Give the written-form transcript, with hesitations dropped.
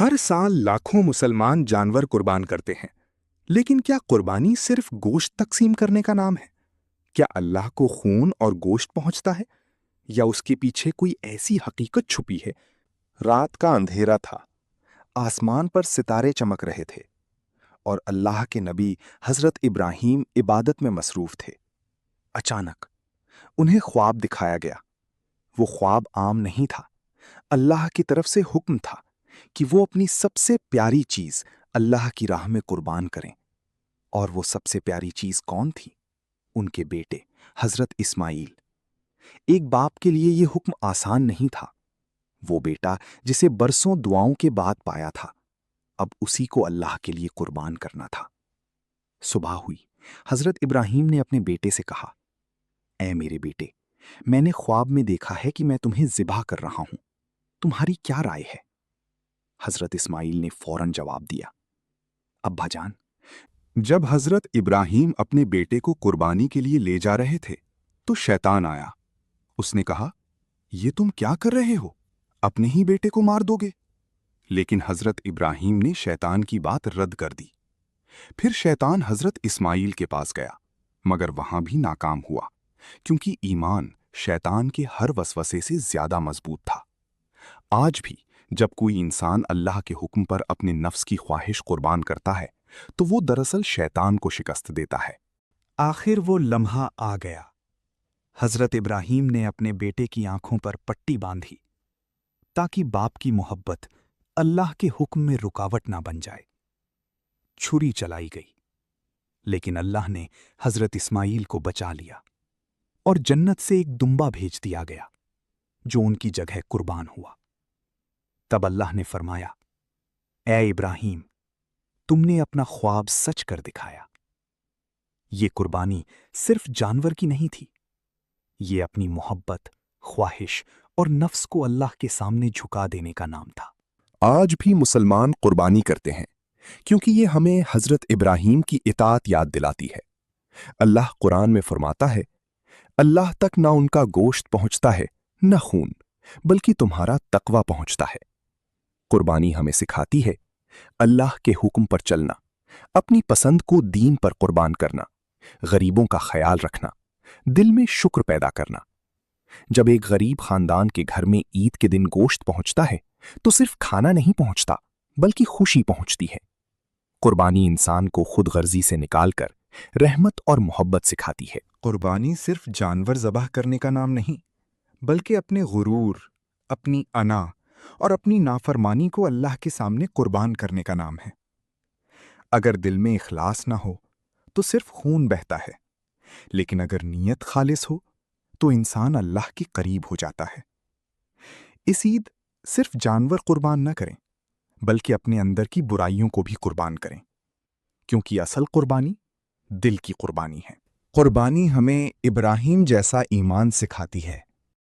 ہر سال لاکھوں مسلمان جانور قربان کرتے ہیں، لیکن کیا قربانی صرف گوشت تقسیم کرنے کا نام ہے؟ کیا اللہ کو خون اور گوشت پہنچتا ہے، یا اس کے پیچھے کوئی ایسی حقیقت چھپی ہے؟ رات کا اندھیرا تھا، آسمان پر ستارے چمک رہے تھے، اور اللہ کے نبی حضرت ابراہیم عبادت میں مصروف تھے۔ اچانک انہیں خواب دکھایا گیا۔ وہ خواب عام نہیں تھا، اللہ کی طرف سے حکم تھا کہ وہ اپنی سب سے پیاری چیز اللہ کی راہ میں قربان کریں۔ اور وہ سب سے پیاری چیز کون تھی؟ ان کے بیٹے حضرت اسماعیل۔ ایک باپ کے لیے یہ حکم آسان نہیں تھا۔ وہ بیٹا جسے برسوں دعاؤں کے بعد پایا تھا، اب اسی کو اللہ کے لیے قربان کرنا تھا۔ صبح ہوئی، حضرت ابراہیم نے اپنے بیٹے سے کہا، اے میرے بیٹے، میں نے خواب میں دیکھا ہے کہ میں تمہیں ذبح کر رہا ہوں، تمہاری کیا رائے ہے؟ حضرت اسماعیل نے فوراً جواب دیا، ابا جان۔ جب حضرت ابراہیم اپنے بیٹے کو قربانی کے لیے لے جا رہے تھے تو شیطان آیا۔ اس نے کہا، یہ تم کیا کر رہے ہو؟ اپنے ہی بیٹے کو مار دو گے؟ لیکن حضرت ابراہیم نے شیطان کی بات رد کر دی۔ پھر شیطان حضرت اسماعیل کے پاس گیا، مگر وہاں بھی ناکام ہوا، کیونکہ ایمان شیطان کے ہر وسوسے سے زیادہ مضبوط تھا۔ آج بھی جب کوئی انسان اللہ کے حکم پر اپنے نفس کی خواہش قربان کرتا ہے تو وہ دراصل شیطان کو شکست دیتا ہے۔ آخر وہ لمحہ آ گیا۔ حضرت ابراہیم نے اپنے بیٹے کی آنکھوں پر پٹی باندھی تاکہ باپ کی محبت اللہ کے حکم میں رکاوٹ نہ بن جائے۔ چھری چلائی گئی، لیکن اللہ نے حضرت اسماعیل کو بچا لیا، اور جنت سے ایک دمبا بھیج دیا گیا جو ان کی جگہ قربان ہوا۔ تب اللہ نے فرمایا، اے ابراہیم، تم نے اپنا خواب سچ کر دکھایا۔ یہ قربانی صرف جانور کی نہیں تھی، یہ اپنی محبت، خواہش اور نفس کو اللہ کے سامنے جھکا دینے کا نام تھا۔ آج بھی مسلمان قربانی کرتے ہیں کیونکہ یہ ہمیں حضرت ابراہیم کی اطاعت یاد دلاتی ہے۔ اللہ قرآن میں فرماتا ہے، اللہ تک نہ ان کا گوشت پہنچتا ہے نہ خون، بلکہ تمہارا تقوی پہنچتا ہے۔ قربانی ہمیں سکھاتی ہے اللہ کے حکم پر چلنا، اپنی پسند کو دین پر قربان کرنا، غریبوں کا خیال رکھنا، دل میں شکر پیدا کرنا۔ جب ایک غریب خاندان کے گھر میں عید کے دن گوشت پہنچتا ہے تو صرف کھانا نہیں پہنچتا بلکہ خوشی پہنچتی ہے۔ قربانی انسان کو خود غرضی سے نکال کر رحمت اور محبت سکھاتی ہے۔ قربانی صرف جانور ذبح کرنے کا نام نہیں، بلکہ اپنے غرور، اپنی انا اور اپنی نافرمانی کو اللہ کے سامنے قربان کرنے کا نام ہے۔ اگر دل میں اخلاص نہ ہو تو صرف خون بہتا ہے، لیکن اگر نیت خالص ہو تو انسان اللہ کے قریب ہو جاتا ہے۔ اس عید صرف جانور قربان نہ کریں، بلکہ اپنے اندر کی برائیوں کو بھی قربان کریں، کیونکہ اصل قربانی دل کی قربانی ہے۔ قربانی ہمیں ابراہیم جیسا ایمان سکھاتی ہے